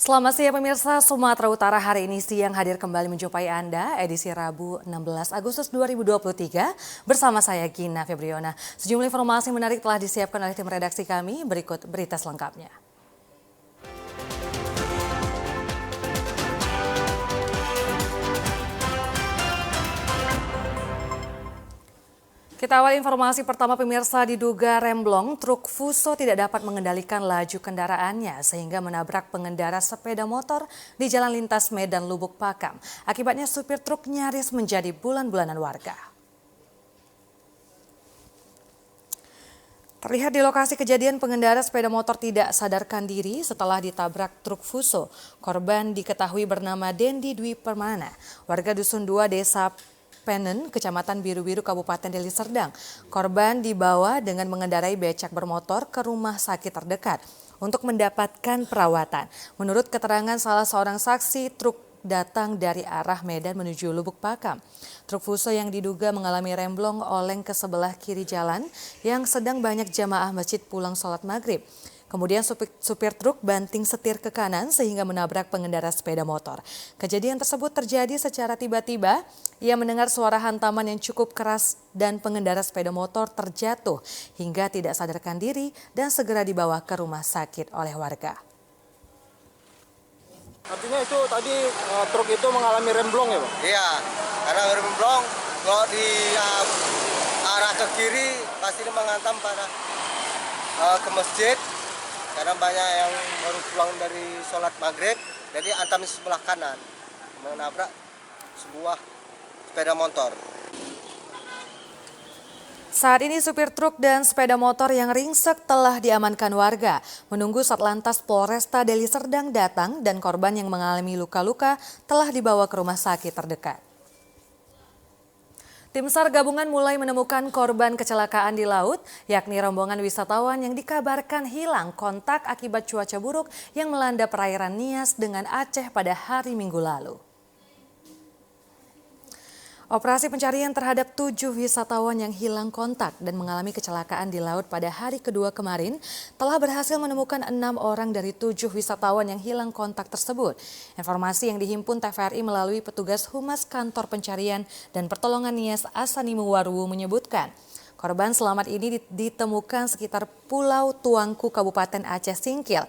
Selamat siang pemirsa, Sumatera Utara hari ini siang hadir kembali menjumpai Anda edisi Rabu 16 Agustus 2023 bersama saya Gina Febriona. Sejumlah informasi menarik telah disiapkan oleh tim redaksi kami, berikut berita selengkapnya. Kita awal informasi pertama pemirsa, diduga remblong truk Fuso tidak dapat mengendalikan laju kendaraannya sehingga menabrak pengendara sepeda motor di Jalan Lintas Medan Lubuk Pakam. Akibatnya supir truk nyaris menjadi bulan-bulanan warga. Terlihat di lokasi kejadian pengendara sepeda motor tidak sadarkan diri setelah ditabrak truk Fuso. Korban diketahui bernama Dendi Dwi Permana, warga Dusun 2 Desa Penen, Kecamatan Biru-Biru, Kabupaten Deli Serdang. Korban dibawa dengan mengendarai becak bermotor ke rumah sakit terdekat untuk mendapatkan perawatan. Menurut keterangan salah seorang saksi, truk datang dari arah Medan menuju Lubuk Pakam. Truk Fuso yang diduga mengalami remblong oleng ke sebelah kiri jalan yang sedang banyak jamaah masjid pulang sholat maghrib. Kemudian supir truk banting setir ke kanan sehingga menabrak pengendara sepeda motor. Kejadian tersebut terjadi secara tiba-tiba. Ia mendengar suara hantaman yang cukup keras dan pengendara sepeda motor terjatuh hingga tidak sadarkan diri dan segera dibawa ke rumah sakit oleh warga. Artinya itu tadi truk itu mengalami remblong ya, Bang? Iya, karena remblong kalau di arah ke kiri pasti menghantam pada ke masjid. Karena banyak yang baru pulang dari sholat maghrib, jadi hantam sebelah kanan, menabrak sebuah sepeda motor. Saat ini supir truk dan sepeda motor yang ringsek telah diamankan warga. Menunggu Satlantas Polresta Deli Serdang datang dan korban yang mengalami luka-luka telah dibawa ke rumah sakit terdekat. Tim SAR gabungan mulai menemukan korban kecelakaan di laut, yakni rombongan wisatawan yang dikabarkan hilang kontak akibat cuaca buruk yang melanda perairan Nias dengan Aceh pada hari Minggu lalu. Operasi pencarian terhadap 7 wisatawan yang hilang kontak dan mengalami kecelakaan di laut pada hari kedua kemarin telah berhasil menemukan 6 orang dari 7 wisatawan yang hilang kontak tersebut. Informasi yang dihimpun TVRI melalui petugas Humas Kantor Pencarian dan Pertolongan Nias Asanimu Warwu menyebutkan, korban selamat ini ditemukan sekitar Pulau Tuangku, Kabupaten Aceh Singkil.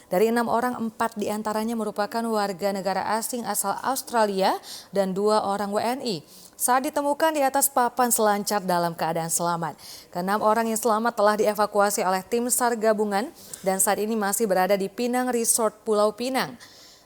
Dari 6 orang, 4 diantaranya merupakan warga negara asing asal Australia dan 2 orang WNI. Saat ditemukan di atas papan selancar dalam keadaan selamat. Ke-6 orang yang selamat telah dievakuasi oleh tim SAR gabungan dan saat ini masih berada di Pinang Resort Pulau Pinang.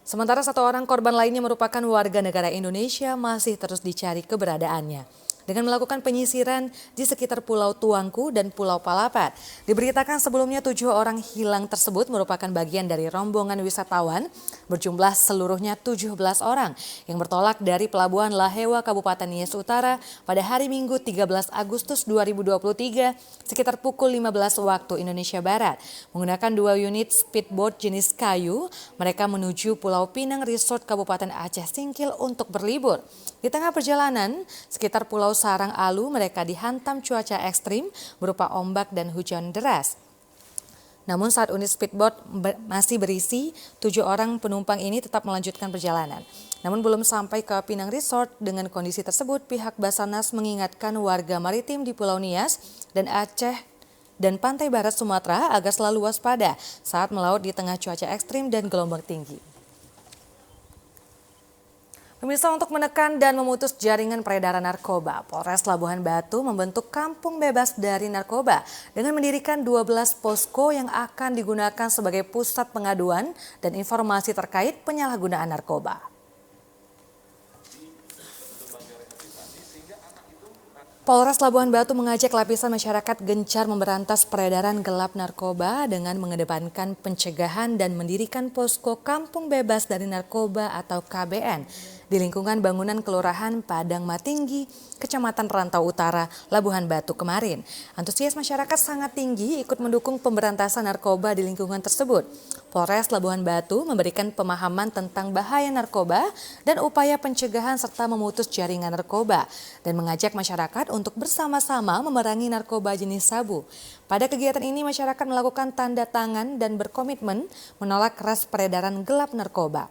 Sementara 1 orang korban lainnya merupakan warga negara Indonesia masih terus dicari keberadaannya. Dengan melakukan penyisiran di sekitar Pulau Tuangku dan Pulau Palapat. Diberitakan sebelumnya 7 orang hilang tersebut merupakan bagian dari rombongan wisatawan berjumlah seluruhnya 17 orang yang bertolak dari Pelabuhan Lahewa, Kabupaten Nias Utara pada hari Minggu 13 Agustus 2023 sekitar pukul 15 waktu Indonesia Barat. Menggunakan 2 unit speedboat jenis kayu, mereka menuju Pulau Pinang Resort Kabupaten Aceh Singkil untuk berlibur. Di tengah perjalanan, sekitar Pulau Sarang Alu mereka dihantam cuaca ekstrim berupa ombak dan hujan deras. Namun saat unit speedboat masih berisi, 7 orang penumpang ini tetap melanjutkan perjalanan. Namun belum sampai ke Pinang Resort, dengan kondisi tersebut pihak Basarnas mengingatkan warga maritim di Pulau Nias dan Aceh dan pantai barat Sumatera agar selalu waspada saat melaut di tengah cuaca ekstrim dan gelombang tinggi. Pemirsa, untuk menekan dan memutus jaringan peredaran narkoba, Polres Labuhan Batu membentuk kampung bebas dari narkoba dengan mendirikan 12 posko yang akan digunakan sebagai pusat pengaduan dan informasi terkait penyalahgunaan narkoba. Polres Labuhan Batu mengajak lapisan masyarakat gencar memberantas peredaran gelap narkoba dengan mengedepankan pencegahan dan mendirikan posko Kampung Bebas dari Narkoba atau KBN di lingkungan bangunan Kelurahan Padang Matinggi, Kecamatan Rantau Utara, Labuhan Batu kemarin. Antusias masyarakat sangat tinggi ikut mendukung pemberantasan narkoba di lingkungan tersebut. Polres Labuhan Batu memberikan pemahaman tentang bahaya narkoba dan upaya pencegahan serta memutus jaringan narkoba dan mengajak masyarakat untuk bersama-sama memerangi narkoba jenis sabu. Pada kegiatan ini masyarakat melakukan tanda tangan dan berkomitmen menolak keras peredaran gelap narkoba.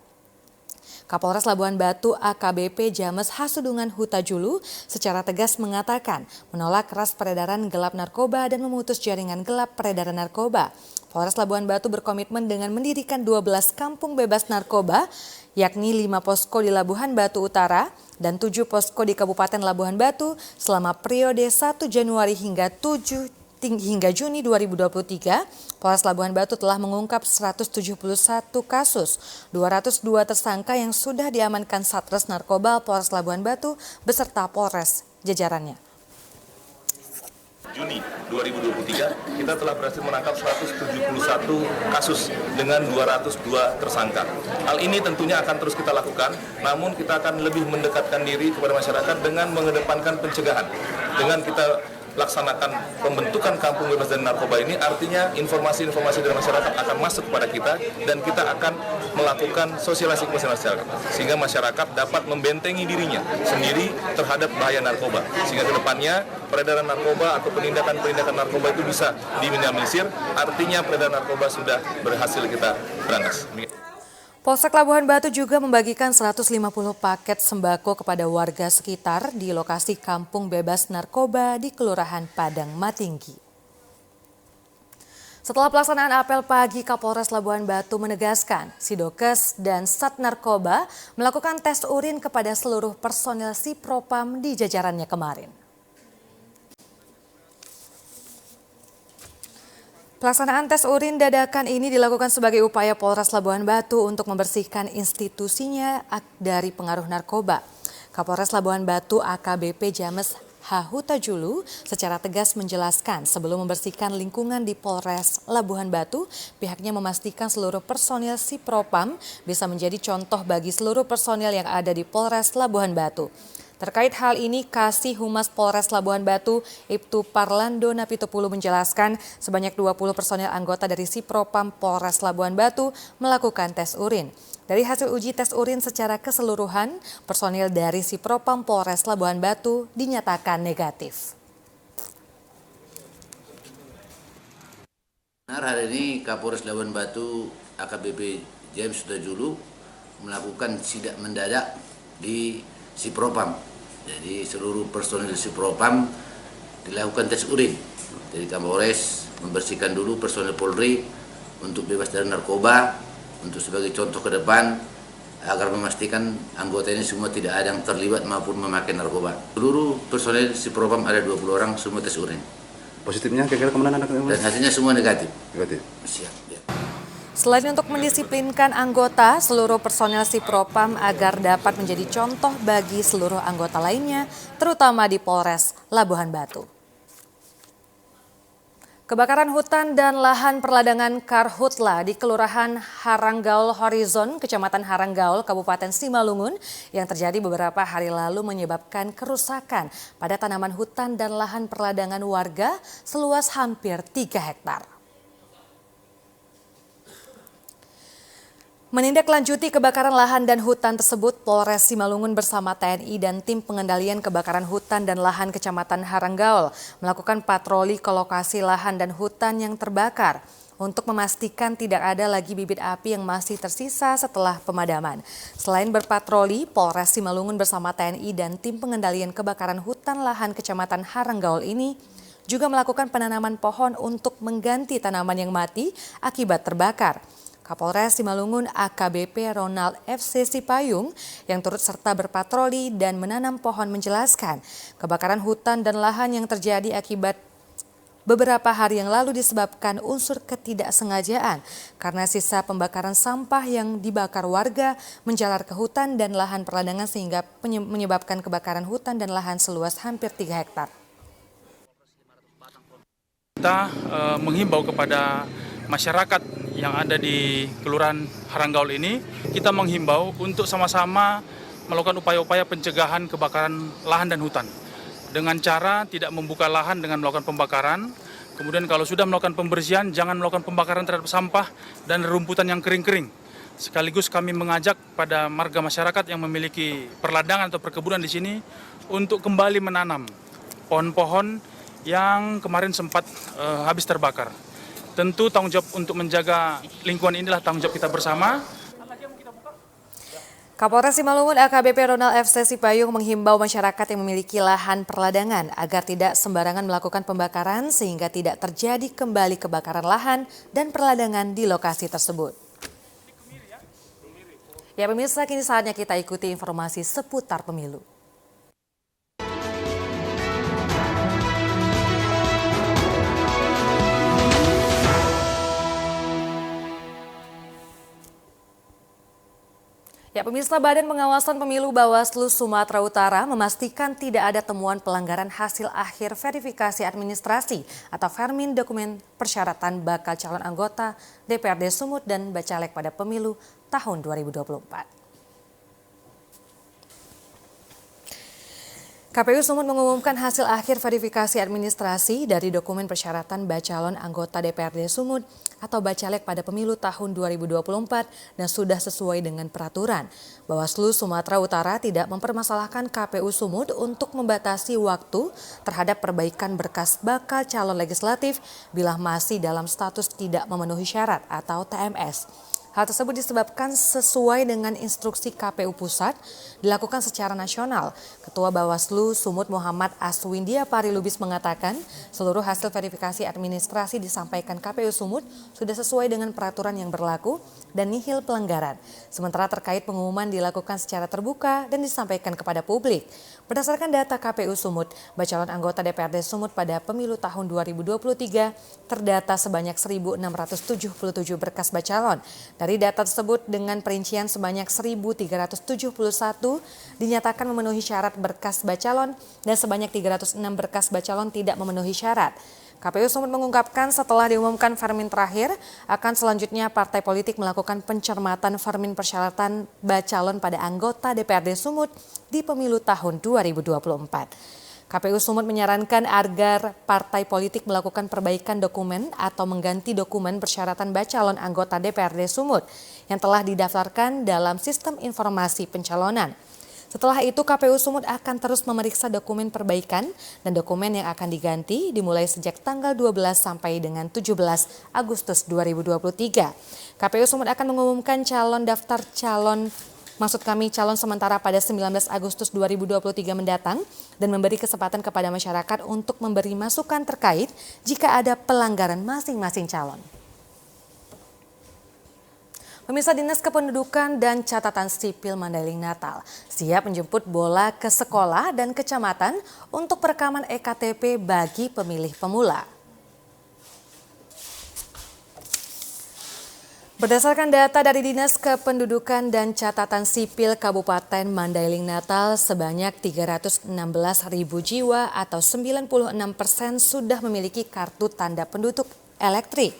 Kapolres Labuhan Batu AKBP James Hasudungan Huta Julu secara tegas mengatakan menolak keras peredaran gelap narkoba dan memutus jaringan gelap peredaran narkoba. Polres Labuhan Batu berkomitmen dengan mendirikan 12 kampung bebas narkoba, yakni 5 posko di Labuhan Batu Utara dan 7 posko di Kabupaten Labuhan Batu selama periode 1 Januari hingga Juni 2023, Polres Labuhan Batu telah mengungkap 171 kasus, 202 tersangka yang sudah diamankan Satres Narkoba Polres Labuhan Batu beserta Polres jajarannya. Juni 2023, kita telah berhasil menangkap 171 kasus dengan 202 tersangka. Hal ini tentunya akan terus kita lakukan, namun kita akan lebih mendekatkan diri kepada masyarakat dengan mengedepankan pencegahan. Dengan kita laksanakan pembentukan kampung bebas dari narkoba ini, artinya informasi-informasi dari masyarakat akan masuk kepada kita dan kita akan melakukan sosialisasi kepada masyarakat sehingga masyarakat dapat membentengi dirinya sendiri terhadap bahaya narkoba sehingga kedepannya peredaran narkoba atau penindakan narkoba itu bisa diminimalisir, artinya peredaran narkoba sudah berhasil kita berantas. Polsek Labuhan Batu juga membagikan 150 paket sembako kepada warga sekitar di lokasi kampung bebas narkoba di Kelurahan Padang Matinggi. Setelah pelaksanaan apel pagi, Kapolres Labuhan Batu menegaskan Sidokes dan Sat Narkoba melakukan tes urin kepada seluruh personel Sipropam di jajarannya kemarin. Pelaksanaan tes urin dadakan ini dilakukan sebagai upaya Polres Labuhan Batu untuk membersihkan institusinya dari pengaruh narkoba. Kapolres Labuhan Batu AKBP James Huta Julu secara tegas menjelaskan sebelum membersihkan lingkungan di Polres Labuhan Batu, pihaknya memastikan seluruh personil Sipropam bisa menjadi contoh bagi seluruh personil yang ada di Polres Labuhan Batu. Terkait hal ini, Kasih Humas Polres Labuhan Batu, Ibtu Parlando Napitupulu menjelaskan sebanyak 20 personel anggota dari Sipropam Polres Labuhan Batu melakukan tes urin. Dari hasil uji tes urin secara keseluruhan, personil dari Sipropam Polres Labuhan Batu dinyatakan negatif. Hari ini Kapolres Labuhan Batu AKBP James Huta Julu melakukan sidak mendadak di Sipropam. Jadi seluruh personil Sipropam dilakukan tes urin. Jadi Kapolres membersihkan dulu personil Polri untuk bebas dari narkoba, untuk sebagai contoh ke depan agar memastikan anggota ini semua tidak ada yang terlibat maupun memakai narkoba. Seluruh personil Sipropam ada 20 orang semua tes urin. Positifnya kira-kira kemana anaknya? Dan hasilnya semua negatif. Negatif. Siap. Ya. Selain untuk mendisiplinkan anggota, seluruh personel Sipropam agar dapat menjadi contoh bagi seluruh anggota lainnya, terutama di Polres Labuhan Batu. Kebakaran hutan dan lahan perladangan Karhutla di Kelurahan Haranggaul Horizon, Kecamatan Haranggaul, Kabupaten Simalungun yang terjadi beberapa hari lalu menyebabkan kerusakan pada tanaman hutan dan lahan perladangan warga seluas hampir 3 hektar. Menindaklanjuti kebakaran lahan dan hutan tersebut, Polres Simalungun bersama TNI dan tim pengendalian kebakaran hutan dan lahan Kecamatan Haranggaul melakukan patroli ke lokasi lahan dan hutan yang terbakar untuk memastikan tidak ada lagi bibit api yang masih tersisa setelah pemadaman. Selain berpatroli, Polres Simalungun bersama TNI dan tim pengendalian kebakaran hutan lahan Kecamatan Haranggaul ini juga melakukan penanaman pohon untuk mengganti tanaman yang mati akibat terbakar. Kapolres Simalungun AKBP Ronald FC Sipayung yang turut serta berpatroli dan menanam pohon menjelaskan kebakaran hutan dan lahan yang terjadi akibat beberapa hari yang lalu disebabkan unsur ketidaksengajaan karena sisa pembakaran sampah yang dibakar warga menjalar ke hutan dan lahan perladangan sehingga menyebabkan kebakaran hutan dan lahan seluas hampir 3 hektar. Kita menghimbau kepada masyarakat yang ada di Kelurahan Haranggaul ini, kita menghimbau untuk sama-sama melakukan upaya-upaya pencegahan kebakaran lahan dan hutan dengan cara tidak membuka lahan dengan melakukan pembakaran. Kemudian kalau sudah melakukan pembersihan, jangan melakukan pembakaran terhadap sampah dan rumputan yang kering-kering. Sekaligus kami mengajak pada marga masyarakat yang memiliki perladangan atau perkebunan di sini untuk kembali menanam pohon-pohon yang kemarin sempat habis terbakar. Tentu tanggung jawab untuk menjaga lingkungan inilah tanggung jawab kita bersama. Kapolres Simalungun AKBP Ronald F. Sipayung menghimbau masyarakat yang memiliki lahan perladangan agar tidak sembarangan melakukan pembakaran sehingga tidak terjadi kembali kebakaran lahan dan perladangan di lokasi tersebut. Ya pemirsa, kini saatnya kita ikuti informasi seputar pemilu. Ya pemirsa, Badan Pengawasan Pemilu Bawaslu Sumatera Utara memastikan tidak ada temuan pelanggaran hasil akhir verifikasi administrasi atau Vermin dokumen persyaratan bakal calon anggota DPRD Sumut dan Bacalek pada pemilu tahun 2024. KPU Sumut mengumumkan hasil akhir verifikasi administrasi dari dokumen persyaratan bacalon anggota DPRD Sumut atau Bacalek pada pemilu tahun 2024 dan sudah sesuai dengan peraturan. Bawaslu Sumatera Utara tidak mempermasalahkan KPU Sumut untuk membatasi waktu terhadap perbaikan berkas bakal calon legislatif bila masih dalam status tidak memenuhi syarat atau TMS. Hal tersebut disebabkan sesuai dengan instruksi KPU Pusat dilakukan secara nasional. Ketua Bawaslu Sumut Muhammad Aswindia Parilubis mengatakan seluruh hasil verifikasi administrasi disampaikan KPU Sumut sudah sesuai dengan peraturan yang berlaku dan nihil pelanggaran. Sementara terkait pengumuman dilakukan secara terbuka dan disampaikan kepada publik. Berdasarkan data KPU Sumut, bacalon anggota DPRD Sumut pada pemilu tahun 2023 terdata sebanyak 1.677 berkas bacalon. Dari data tersebut dengan perincian sebanyak 1.371 dinyatakan memenuhi syarat berkas bacalon dan sebanyak 306 berkas bacalon tidak memenuhi syarat. KPU Sumut mengungkapkan setelah diumumkan Vermin terakhir, akan selanjutnya partai politik melakukan pencermatan Vermin persyaratan bacalon pada anggota DPRD Sumut di pemilu tahun 2024. KPU Sumut menyarankan agar partai politik melakukan perbaikan dokumen atau mengganti dokumen persyaratan bacalon anggota DPRD Sumut yang telah didaftarkan dalam sistem informasi pencalonan. Setelah itu KPU Sumut akan terus memeriksa dokumen perbaikan dan dokumen yang akan diganti dimulai sejak tanggal 12 sampai dengan 17 Agustus 2023. KPU Sumut akan mengumumkan calon calon sementara pada 19 Agustus 2023 mendatang dan memberi kesempatan kepada masyarakat untuk memberi masukan terkait jika ada pelanggaran masing-masing calon. Pemirsa, Dinas Kependudukan dan Catatan Sipil Mandailing Natal siap menjemput bola ke sekolah dan kecamatan untuk perekaman EKTP bagi pemilih pemula. Berdasarkan data dari Dinas Kependudukan dan Catatan Sipil Kabupaten Mandailing Natal, sebanyak 316.000 jiwa atau 96% sudah memiliki kartu tanda penduduk elektrik.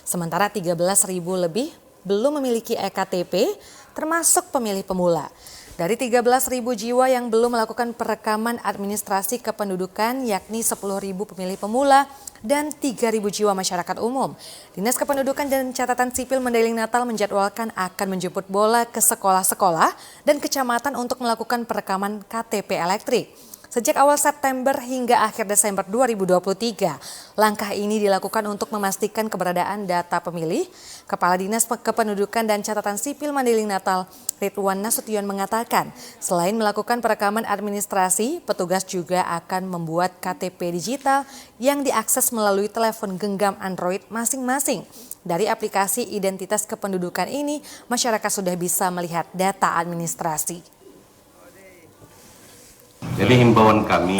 Sementara 13.000 lebih belum memiliki EKTP, termasuk pemilih pemula. Dari 13.000 jiwa yang belum melakukan perekaman administrasi kependudukan, yakni 10.000 pemilih pemula dan 3.000 jiwa masyarakat umum. Dinas Kependudukan dan Catatan Sipil Mandailing Natal menjadwalkan akan menjemput bola ke sekolah-sekolah dan kecamatan untuk melakukan perekaman KTP elektrik. Sejak awal September hingga akhir Desember 2023, langkah ini dilakukan untuk memastikan keberadaan data pemilih. Kepala Dinas Kependudukan dan Catatan Sipil Mandailing Natal, Ridwan Nasution mengatakan, selain melakukan perekaman administrasi, petugas juga akan membuat KTP digital yang diakses melalui telepon genggam Android masing-masing. Dari aplikasi identitas kependudukan ini, masyarakat sudah bisa melihat data administrasi. Jadi himbauan kami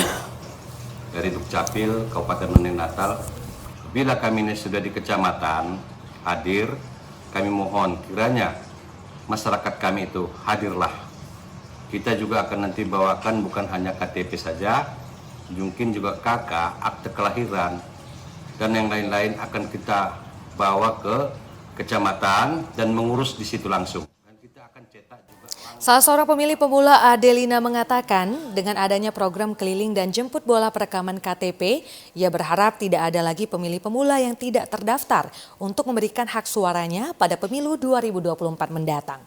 dari Dukcapil Kabupaten Mandailing Natal, bila kami ini sudah di kecamatan hadir, kami mohon kiranya masyarakat kami itu hadirlah. Kita juga akan nanti bawakan bukan hanya KTP saja, mungkin juga KK, akte kelahiran, dan yang lain-lain akan kita bawa ke kecamatan dan mengurus di situ langsung. Dan kita akan cetak juga. Salah seorang pemilih pemula Adelina mengatakan dengan adanya program keliling dan jemput bola perekaman KTP, ia berharap tidak ada lagi pemilih pemula yang tidak terdaftar untuk memberikan hak suaranya pada pemilu 2024 mendatang.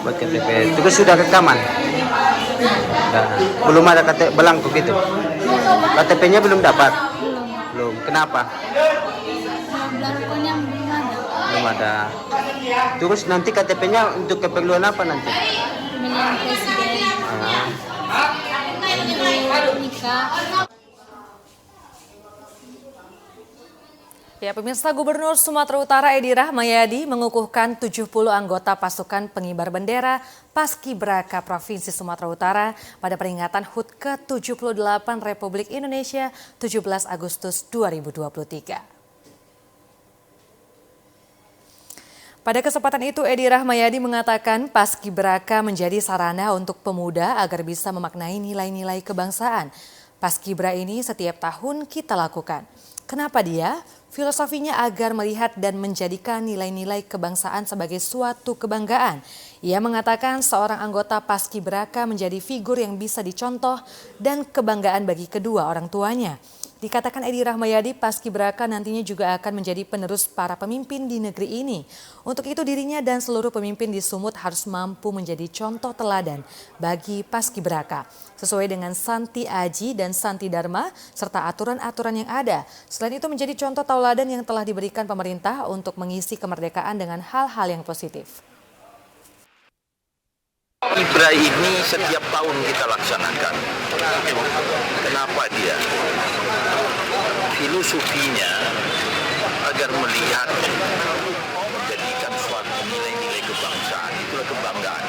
Buat KTP, itu sudah rekaman? Belum ada KTP belangko gitu? KTP-nya belum dapat? Belum. Kenapa? Belangkonya belum ada. Terus nanti KTP-nya untuk keperluan apa nanti? Pemilihan presiden. Untuk nikah. Ya, pemirsa, Gubernur Sumatera Utara Edi Rahmayadi mengukuhkan 70 anggota pasukan pengibar bendera Paskibraka Provinsi Sumatera Utara pada peringatan HUT ke-78 Republik Indonesia 17 Agustus 2023. Pada kesempatan itu, Edi Rahmayadi mengatakan Paskibraka menjadi sarana untuk pemuda agar bisa memaknai nilai-nilai kebangsaan. Paskibra ini setiap tahun kita lakukan. Kenapa dia? Filosofinya agar melihat dan menjadikan nilai-nilai kebangsaan sebagai suatu kebanggaan. Ia mengatakan seorang anggota Paskibraka menjadi figur yang bisa dicontoh dan kebanggaan bagi kedua orang tuanya. Dikatakan Edi Rahmayadi, Paskibraka nantinya juga akan menjadi penerus para pemimpin di negeri ini. Untuk itu dirinya dan seluruh pemimpin di Sumut harus mampu menjadi contoh teladan bagi Paskibraka. Sesuai dengan Santi Aji dan Santi Dharma serta aturan-aturan yang ada. Selain itu menjadi contoh tauladan yang telah diberikan pemerintah untuk mengisi kemerdekaan dengan hal-hal yang positif. Ibra ini setiap tahun kita laksanakan. Kenapa dia? Filosofinya agar melihat menjadikan suatu nilai-nilai kebangsaan, itulah kebanggaan.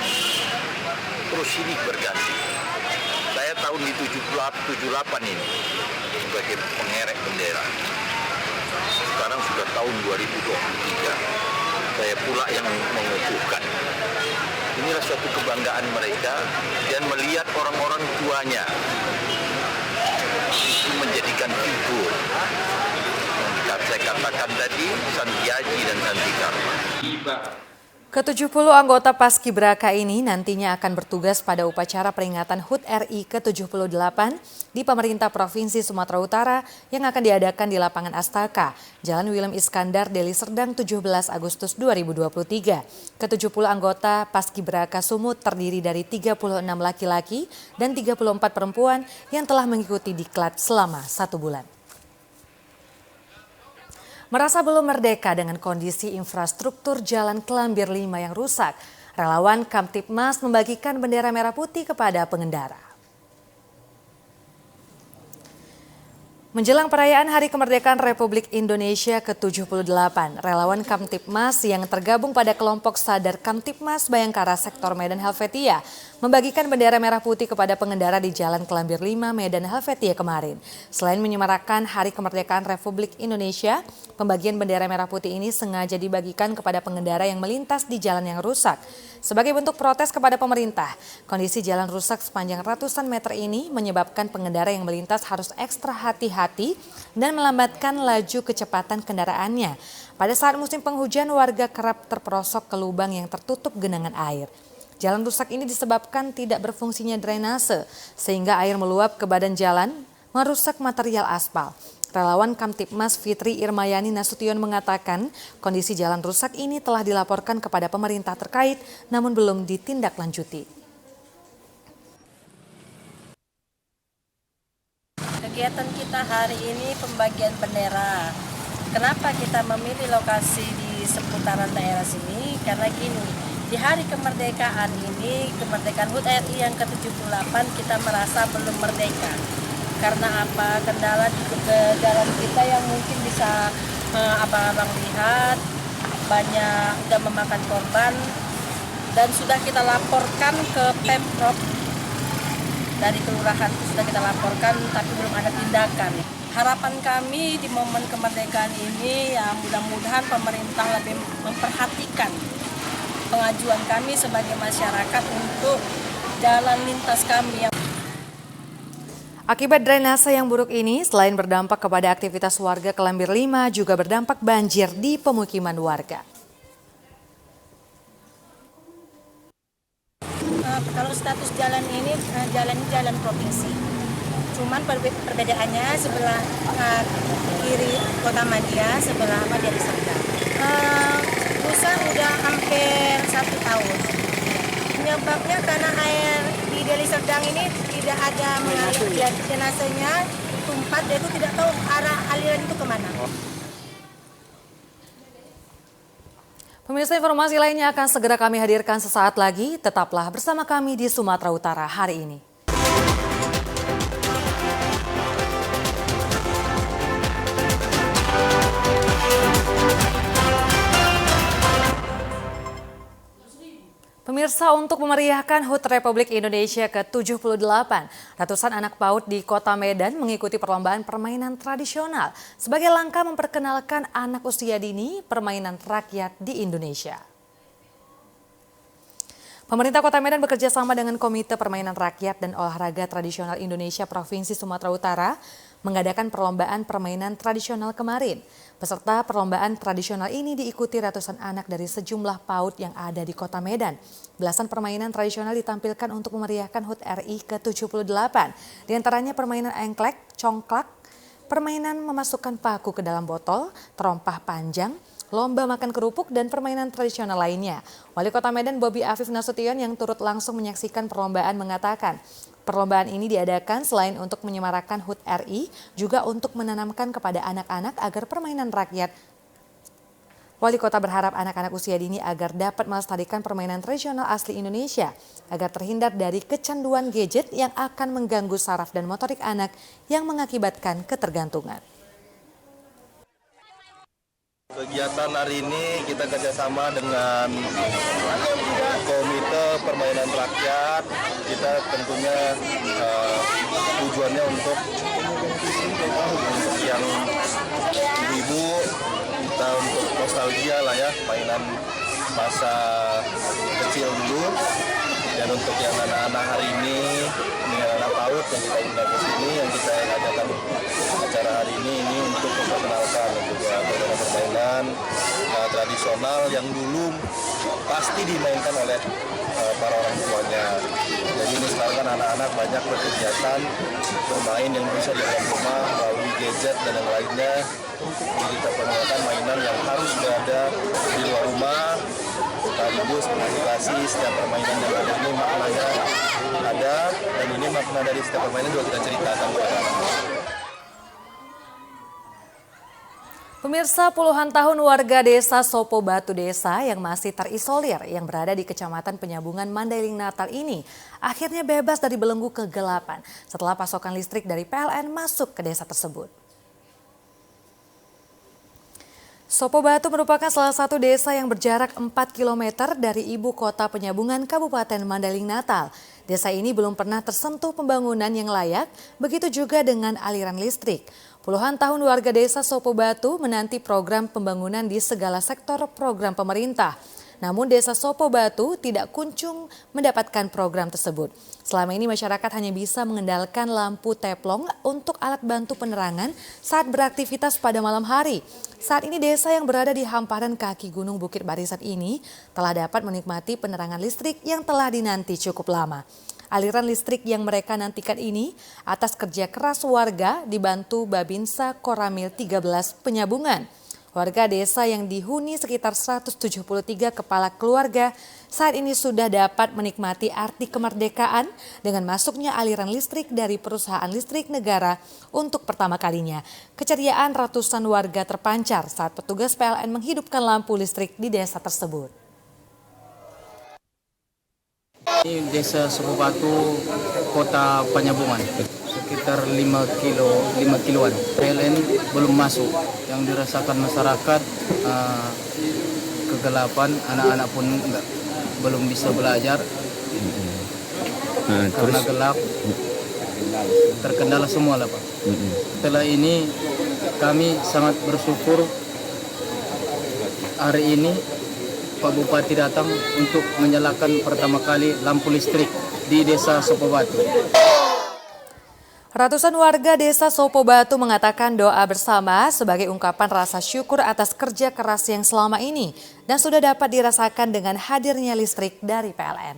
Terus ini berganti. Saya tahun di 78 ini sebagai pengerek bendera. Sekarang sudah tahun 2023. Saya pula yang mengukuhkan. Inilah suatu kebanggaan mereka dan melihat orang-orang tuanya itu menjadikan figur yang saya katakan tadi, Santi Aji dan Santi Dharma. Ke-70 anggota Paskibraka ini nantinya akan bertugas pada upacara peringatan HUT RI ke-78 di pemerintah Provinsi Sumatera Utara yang akan diadakan di lapangan Astaka, Jalan Willem Iskandar, Deli Serdang 17 Agustus 2023. Ke-70 anggota Paskibraka Sumut terdiri dari 36 laki-laki dan 34 perempuan yang telah mengikuti diklat selama 1 bulan. Merasa belum merdeka dengan kondisi infrastruktur Jalan Kelambir 5 yang rusak, relawan Kamtibmas membagikan bendera merah putih kepada pengendara. Menjelang perayaan Hari Kemerdekaan Republik Indonesia ke-78, relawan Kamtibmas yang tergabung pada kelompok Sadar Kamtibmas Bayangkara Sektor Medan Helvetia membagikan bendera merah putih kepada pengendara di Jalan Kelambir 5 Medan Helvetia kemarin. Selain menyemarakan Hari Kemerdekaan Republik Indonesia, pembagian bendera merah putih ini sengaja dibagikan kepada pengendara yang melintas di jalan yang rusak. Sebagai bentuk protes kepada pemerintah, kondisi jalan rusak sepanjang ratusan meter ini menyebabkan pengendara yang melintas harus ekstra hati-hati dan melambatkan laju kecepatan kendaraannya. Pada saat musim penghujan, warga kerap terperosok ke lubang yang tertutup genangan air. Jalan rusak ini disebabkan tidak berfungsinya drainase, sehingga air meluap ke badan jalan, merusak material aspal. Relawan Kamtibmas Fitri Irmayani Nasution mengatakan kondisi jalan rusak ini telah dilaporkan kepada pemerintah terkait namun belum ditindaklanjuti. Kegiatan kita hari ini pembagian bendera. Kenapa kita memilih lokasi di seputaran daerah sini? Karena gini, di hari kemerdekaan ini, kemerdekaan HUT RI yang ke-78 kita merasa belum merdeka. Karena apa? Kendala di jalan kita yang mungkin bisa abang-abang lihat banyak sudah memakan korban dan sudah kita laporkan ke Pemprov dari kelurahan, sudah kita laporkan tapi belum ada tindakan. Harapan kami di momen kemerdekaan ini ya mudah-mudahan pemerintah lebih memperhatikan pengajuan kami sebagai masyarakat untuk jalan lintas kami. Akibat drainase yang buruk ini, selain berdampak kepada aktivitas warga Kelambir 5, juga berdampak banjir di pemukiman warga. Kalau status jalan ini, jalan provinsi. Cuman perbedaannya sebelah kiri Kota Madia, sebelah Deli Serdang. Rusak udah hampir 1 tahun. Penyebabnya karena air di Deli Serdang ini tidak ada mengalir, drainasenya tumpah, dia itu tidak tahu arah aliran itu kemana. Pemirsa, informasi lainnya akan segera kami hadirkan sesaat lagi. Tetaplah bersama kami di Sumatera Utara hari ini. Pemirsa, untuk memeriahkan HUT Republik Indonesia ke-78, ratusan anak PAUD di Kota Medan mengikuti perlombaan permainan tradisional sebagai langkah memperkenalkan anak usia dini permainan rakyat di Indonesia. Pemerintah Kota Medan bekerja sama dengan Komite Permainan Rakyat dan Olahraga Tradisional Indonesia Provinsi Sumatera Utara mengadakan perlombaan permainan tradisional kemarin. Peserta perlombaan tradisional ini diikuti ratusan anak dari sejumlah PAUD yang ada di Kota Medan. Belasan permainan tradisional ditampilkan untuk memeriahkan HUT RI ke-78. Di antaranya permainan engklek, congklak, permainan memasukkan paku ke dalam botol, terompah panjang, lomba makan kerupuk, dan permainan tradisional lainnya. Wali Kota Medan Bobi Afif Nasution yang turut langsung menyaksikan perlombaan mengatakan, perlombaan ini diadakan selain untuk menyemarakan HUT RI, juga untuk menanamkan kepada anak-anak agar permainan rakyat. Wali Kota berharap anak-anak usia dini agar dapat melestarikan permainan tradisional asli Indonesia, agar terhindar dari kecanduan gadget yang akan mengganggu saraf dan motorik anak yang mengakibatkan ketergantungan. Kegiatan hari ini kita kerjasama dengan Komite Permainan Rakyat. Kita tentunya tujuannya untuk yang ibu-ibu, kita untuk nostalgia lah ya, mainan masa kecil dulu. Dan untuk yang anak-anak hari ini anak PAUD yang kita undang ke sini, yang kita adakan acara hari ini untuk memperkenalkan juga permainan tradisional yang dulu pasti dimainkan oleh para orang tuanya. Jadi ini sekarang kan anak-anak banyak berkegiatan bermain yang bisa di dalam rumah melalui gadget dan yang lainnya. Jadi kita perkenalkan mainan yang harus berada di luar rumah. Sekaligus mengedukasi setiap permainan yang ada ini maknanya ada, dan ini makna dari setiap permainan juga kita ceritakan kepada anak. Pemirsa, puluhan tahun warga desa Sopo Batu Desa yang masih terisolir yang berada di Kecamatan Penyambungan Mandailing Natal ini akhirnya bebas dari belenggu kegelapan setelah pasokan listrik dari PLN masuk ke desa tersebut. Sopo Batu merupakan salah satu desa yang berjarak 4 km dari ibu kota Penyambungan Kabupaten Mandailing Natal. Desa ini belum pernah tersentuh pembangunan yang layak, begitu juga dengan aliran listrik. Puluhan tahun warga desa Sopo Batu menanti program pembangunan di segala sektor program pemerintah. Namun desa Sopo Batu tidak kunjung mendapatkan program tersebut. Selama ini masyarakat hanya bisa mengandalkan lampu teplong untuk alat bantu penerangan saat beraktivitas pada malam hari. Saat ini desa yang berada di hamparan kaki Gunung Bukit Barisan ini telah dapat menikmati penerangan listrik yang telah dinanti cukup lama. Aliran listrik yang mereka nantikan ini atas kerja keras warga dibantu Babinsa Koramil 13 Penyambungan. Warga desa yang dihuni sekitar 173 kepala keluarga saat ini sudah dapat menikmati arti kemerdekaan dengan masuknya aliran listrik dari perusahaan listrik negara untuk pertama kalinya. Keceriaan ratusan warga terpancar saat petugas PLN menghidupkan lampu listrik di desa tersebut. Ini desa Sopo Batu, kota Penyambungan, sekitar 5 kiloan. PLN belum masuk, yang dirasakan masyarakat kegelapan, anak-anak pun belum bisa belajar karena gelap, terkendala semua lah Pak. Setelah ini kami sangat bersyukur hari ini Pak Bupati datang untuk menyalakan pertama kali lampu listrik di desa Sopo Batu. Ratusan warga desa Sopo Batu mengatakan doa bersama sebagai ungkapan rasa syukur atas kerja keras yang selama ini dan sudah dapat dirasakan dengan hadirnya listrik dari PLN.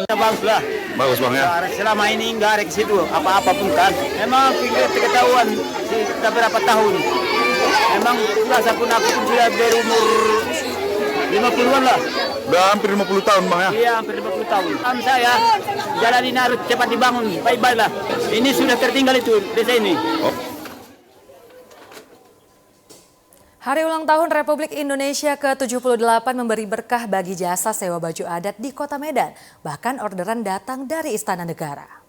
Bagus lah. Bagus Bang ya. Selama ini nggak ada ke situ apa-apa pun kan. Memang pikir ketahuan sudah berapa tahun. Memang rasa pun aku pun sudah berumur 50-an lah. Udah hampir 50 tahun Bang ya. Iya hampir 50 tahun. Kan saya jalan ini harus cepat dibangun. Baik-baik lah. Ini sudah tertinggal itu desa ini. Hari ulang tahun Republik Indonesia ke-78 memberi berkah bagi jasa sewa baju adat di Kota Medan. Bahkan orderan datang dari Istana Negara.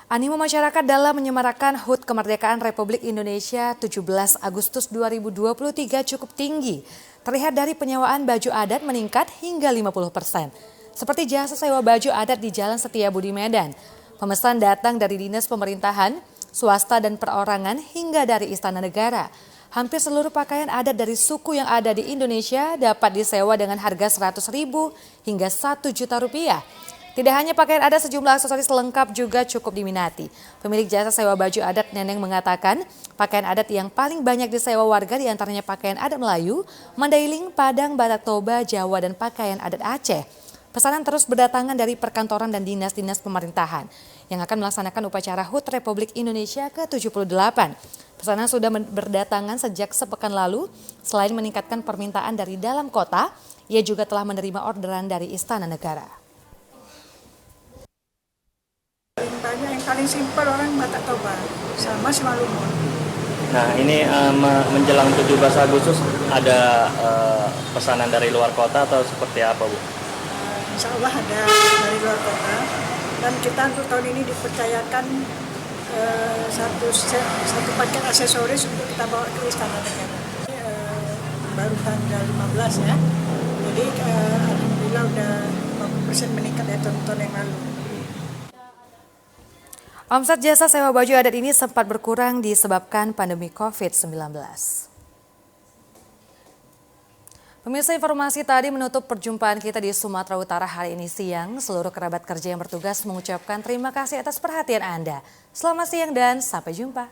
Animo masyarakat dalam menyemarakan HUT Kemerdekaan Republik Indonesia 17 Agustus 2023 cukup tinggi. Terlihat dari penyewaan baju adat meningkat hingga 50%. Seperti jasa sewa baju adat di Jalan Setiabudi Medan. Pemesan datang dari dinas pemerintahan, swasta dan perorangan hingga dari Istana Negara. Hampir seluruh pakaian adat dari suku yang ada di Indonesia dapat disewa dengan harga Rp100.000 hingga Rp1.000.000. Tidak hanya pakaian adat, sejumlah aksesoris lengkap juga cukup diminati. Pemilik jasa sewa baju adat Neneng mengatakan, pakaian adat yang paling banyak disewa warga diantaranya pakaian adat Melayu, Mandailing, Padang, Batak Toba, Jawa, dan pakaian adat Aceh. Pesanan terus berdatangan dari perkantoran dan dinas-dinas pemerintahan yang akan melaksanakan upacara HUT Republik Indonesia ke-78. Pesanan sudah berdatangan sejak sepekan lalu. Selain meningkatkan permintaan dari dalam kota, ia juga telah menerima orderan dari Istana Negara. Banyak yang paling simpel orang Batak Toba sama Simalungun. Nah ini menjelang 17 Agustus ada pesanan dari luar kota atau seperti apa Bu? Insya Allah ada dari luar kota. Dan kita untuk tahun ini dipercayakan satu paket aksesoris untuk kita bawa ke Istana Negara. Baru tanggal 15 ya. Jadi alhamdulillah udah 50% meningkat dari tahun-tahun yang lalu. Omset jasa sewa baju adat ini sempat berkurang disebabkan pandemi COVID-19. Pemirsa, informasi tadi menutup perjumpaan kita di Sumatera Utara hari ini siang. Seluruh kerabat kerja yang bertugas mengucapkan terima kasih atas perhatian Anda. Selamat siang dan sampai jumpa.